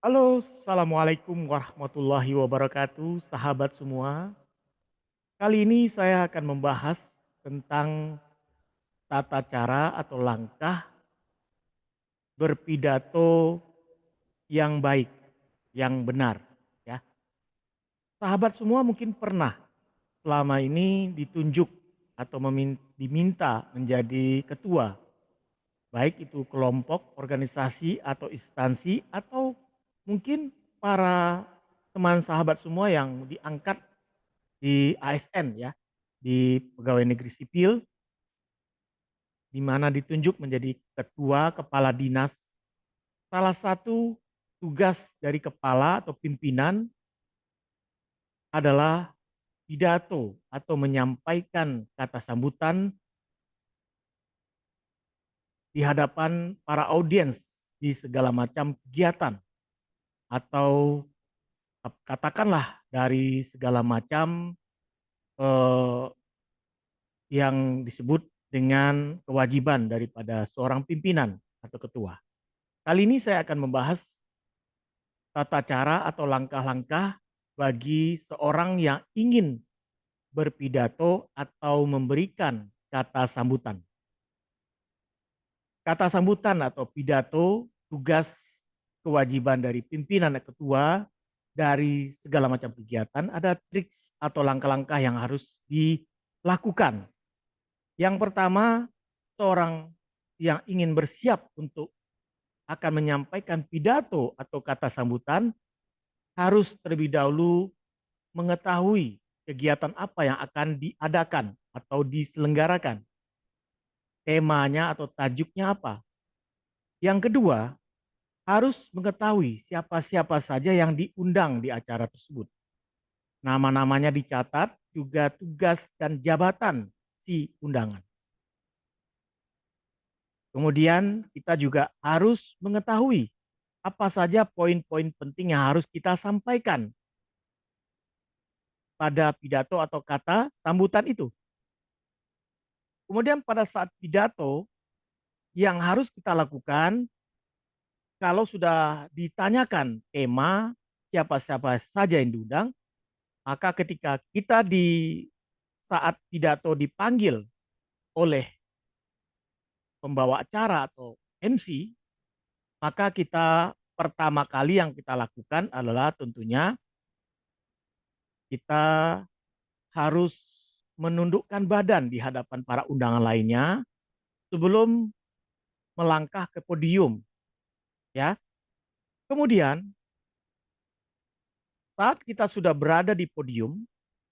Halo, Assalamualaikum warahmatullahi wabarakatuh, sahabat semua. Kali ini saya akan membahas tentang tata cara atau langkah berpidato yang baik, yang benar. Ya, sahabat semua mungkin pernah selama ini ditunjuk atau diminta menjadi ketua, baik itu kelompok, organisasi atau instansi atau mungkin para teman sahabat semua yang diangkat di ASN ya, di pegawai negeri sipil, di mana ditunjuk menjadi ketua kepala dinas. Salah satu tugas dari kepala atau pimpinan adalah pidato atau menyampaikan kata sambutan di hadapan para audiens di segala macam kegiatan atau katakanlah dari segala macam eh, yang disebut dengan kewajiban daripada seorang pimpinan atau ketua. Kali ini saya akan membahas tata cara atau langkah-langkah bagi seorang yang ingin berpidato atau memberikan kata sambutan. Kata sambutan atau pidato tugas kewajiban dari pimpinan dan ketua dari segala macam kegiatan, ada trik atau langkah-langkah yang harus dilakukan. Yang pertama, seorang yang ingin bersiap untuk akan menyampaikan pidato atau kata sambutan harus terlebih dahulu mengetahui kegiatan apa yang akan diadakan atau diselenggarakan, temanya atau tajuknya apa. Yang kedua, harus mengetahui siapa-siapa saja yang diundang di acara tersebut. Nama-namanya dicatat, juga tugas dan jabatan si undangan. Kemudian kita juga harus mengetahui apa saja poin-poin penting yang harus kita sampaikan pada pidato atau kata sambutan itu. Kemudian pada saat pidato yang harus kita lakukan kalau sudah ditanyakan tema siapa-siapa saja yang diundang, maka ketika kita di saat pidato dipanggil oleh pembawa acara atau MC, maka kita pertama kali yang kita lakukan adalah tentunya kita harus menundukkan badan di hadapan para undangan lainnya sebelum melangkah ke podium ya. Kemudian saat kita sudah berada di podium,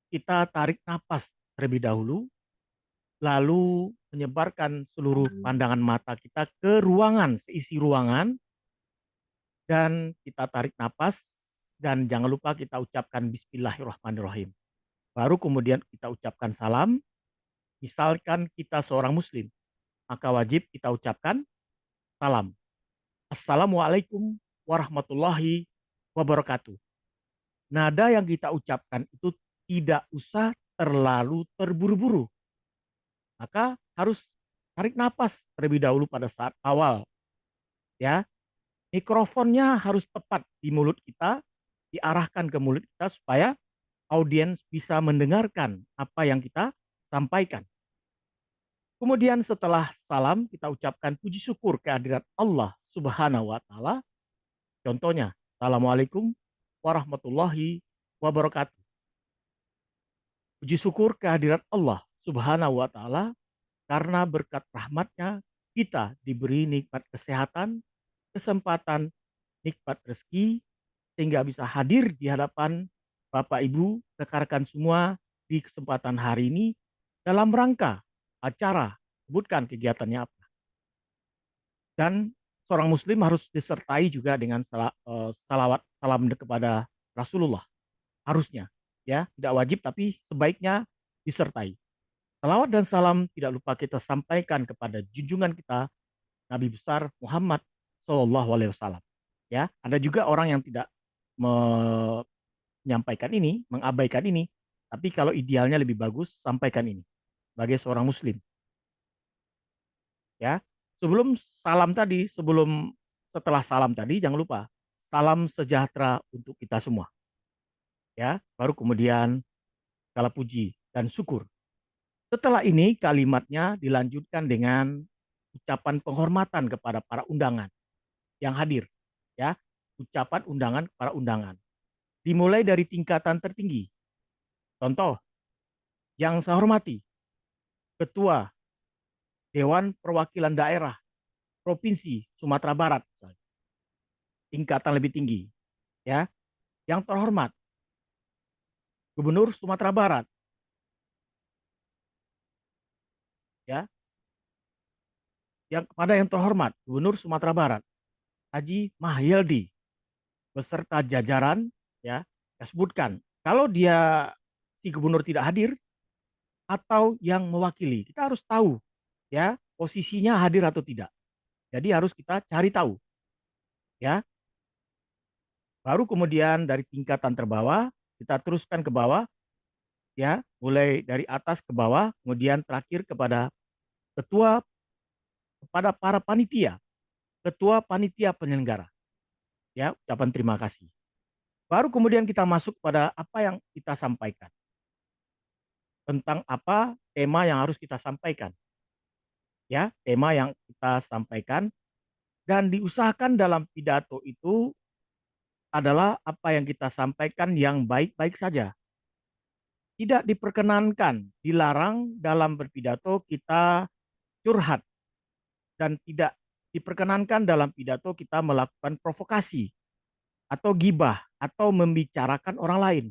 kita tarik napas terlebih dahulu, lalu menyebarkan seluruh pandangan mata kita ke ruangan, seisi ruangan, dan kita tarik napas, dan jangan lupa kita ucapkan Bismillahirrahmanirrahim. Baru kemudian kita ucapkan salam, misalkan kita seorang muslim, maka wajib kita ucapkan salam. Assalamualaikum warahmatullahi wabarakatuh. Nada yang kita ucapkan itu tidak usah terlalu terburu-buru. Maka harus tarik napas terlebih dahulu pada saat awal. Ya, mikrofonnya harus tepat di mulut kita, diarahkan ke mulut kita supaya audiens bisa mendengarkan apa yang kita sampaikan. Kemudian setelah salam kita ucapkan puji syukur kehadirat Allah Subhanahu wa taala. Contohnya, Assalamualaikum warahmatullahi wabarakatuh. Puji syukur kehadirat Allah Subhanahu wa taala karena berkat rahmatnya kita diberi nikmat kesehatan, kesempatan, nikmat rezeki sehingga bisa hadir di hadapan Bapak Ibu rekan-rekan semua di kesempatan hari ini dalam rangka acara, sebutkan kegiatannya apa. Dan seorang muslim harus disertai juga dengan salawat salam kepada Rasulullah, harusnya ya, tidak wajib tapi sebaiknya disertai. Salawat dan salam tidak lupa kita sampaikan kepada junjungan kita Nabi besar Muhammad Shallallahu Alaihi Wasallam. Ya, ada juga orang yang tidak menyampaikan ini, mengabaikan ini, tapi kalau idealnya lebih bagus sampaikan ini sebagai seorang muslim. Ya, sebelum salam tadi, setelah salam tadi jangan lupa salam sejahtera untuk kita semua. Ya, baru kemudian segala puji dan syukur. Setelah ini kalimatnya dilanjutkan dengan ucapan penghormatan kepada para undangan yang hadir, ya. Ucapan undangan para undangan. Dimulai dari tingkatan tertinggi. Contoh, yang saya hormati, Ketua Dewan Perwakilan Daerah Provinsi Sumatera Barat, tingkatan lebih tinggi, ya. Yang terhormat, Gubernur Sumatera Barat, ya. Yang terhormat, Gubernur Sumatera Barat, Haji Mahyildi, beserta jajaran, ya. Saya sebutkan, kalau dia si gubernur tidak hadir atau yang mewakili, kita harus tahu, ya, posisinya hadir atau tidak. Jadi harus kita cari tahu, ya. Baru kemudian dari tingkatan terbawah kita teruskan ke bawah, ya, mulai dari atas ke bawah, kemudian terakhir kepada ketua, kepada para panitia, ketua panitia penyelenggara, ya, ucapan terima kasih. Baru kemudian kita masuk pada apa yang kita sampaikan, tentang apa tema yang harus kita sampaikan, ya, tema yang kita sampaikan, dan diusahakan dalam pidato itu adalah apa yang kita sampaikan yang baik-baik saja. Tidak diperkenankan, dilarang dalam berpidato kita curhat, dan tidak diperkenankan dalam pidato kita melakukan provokasi atau gibah atau membicarakan orang lain.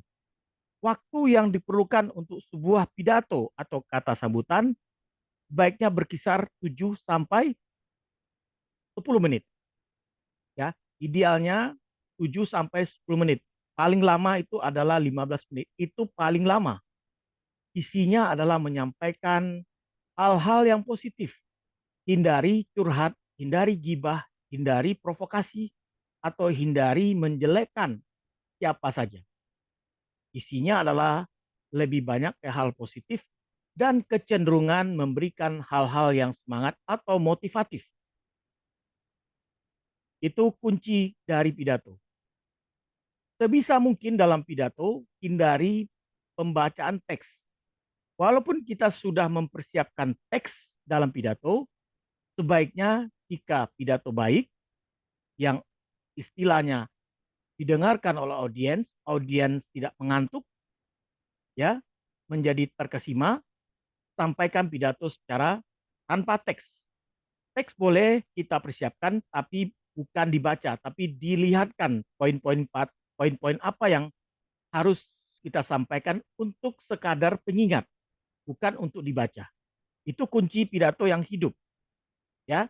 Waktu yang diperlukan untuk sebuah pidato atau kata sambutan baiknya berkisar 7 sampai 10 menit, ya. Idealnya 7 sampai 10 menit. Paling lama itu adalah 15 menit. Itu paling lama. Isinya adalah menyampaikan hal-hal yang positif. Hindari curhat, hindari gibah, hindari provokasi, atau hindari menjelekkan siapa saja. Isinya adalah lebih banyak ke hal positif dan kecenderungan memberikan hal-hal yang semangat atau motivatif. Itu kunci dari pidato. Sebisa mungkin dalam pidato, hindari pembacaan teks. Walaupun kita sudah mempersiapkan teks dalam pidato, sebaiknya jika pidato baik, yang istilahnya didengarkan oleh audiens, audiens tidak mengantuk, ya, menjadi terkesima, sampaikan pidato secara tanpa teks. Teks boleh kita persiapkan, tapi bukan dibaca, tapi dilihatkan poin-poin apa yang harus kita sampaikan untuk sekadar pengingat, bukan untuk dibaca. Itu kunci pidato yang hidup, ya.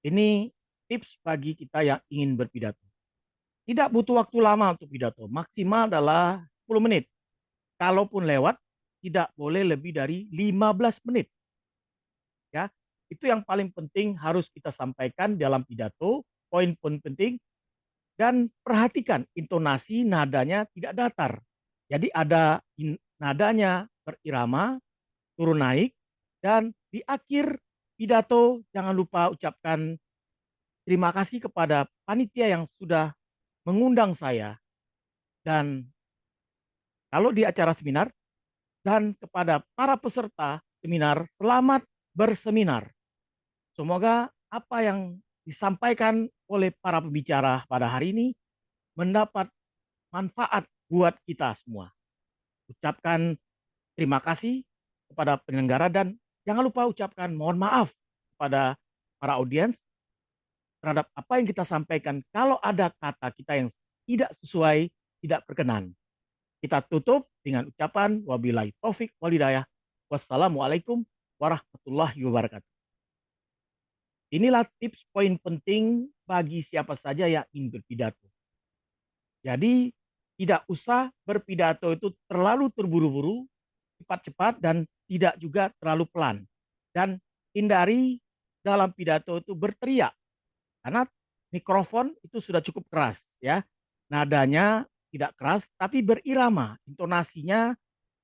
Ini tips bagi kita yang ingin berpidato. Tidak butuh waktu lama untuk pidato, maksimal adalah 10 menit. Kalaupun lewat, tidak boleh lebih dari 15 menit. Ya, itu yang paling penting harus kita sampaikan dalam pidato, poin-poin penting, dan perhatikan intonasi nadanya tidak datar. Jadi ada nadanya berirama, turun naik, dan di akhir pidato jangan lupa ucapkan terima kasih kepada panitia yang sudah mengundang saya, dan kalau di acara seminar, dan kepada para peserta seminar, selamat berseminar. Semoga apa yang disampaikan oleh para pembicara pada hari ini mendapat manfaat buat kita semua. Ucapkan terima kasih kepada penyelenggara, dan jangan lupa ucapkan mohon maaf kepada para audiens terhadap apa yang kita sampaikan. Kalau ada kata kita yang tidak sesuai, tidak berkenan, kita tutup dengan ucapan wabillahi taufik walhidayah. Wassalamualaikum warahmatullahi wabarakatuh. Inilah tips poin penting bagi siapa saja yang ingin berpidato. Jadi tidak usah berpidato itu terlalu terburu-buru, cepat-cepat, dan tidak juga terlalu pelan. Dan hindari dalam pidato itu berteriak, karena mikrofon itu sudah cukup keras, ya. Nadanya tidak keras tapi berirama, intonasinya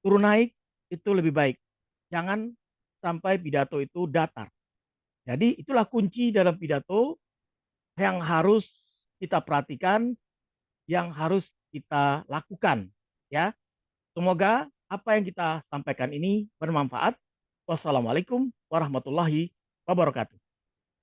turun naik, itu lebih baik. Jangan sampai pidato itu datar. Jadi itulah kunci dalam pidato yang harus kita perhatikan yang harus kita lakukan ya. Semoga apa yang kita sampaikan ini bermanfaat. Wassalamualaikum warahmatullahi wabarakatuh.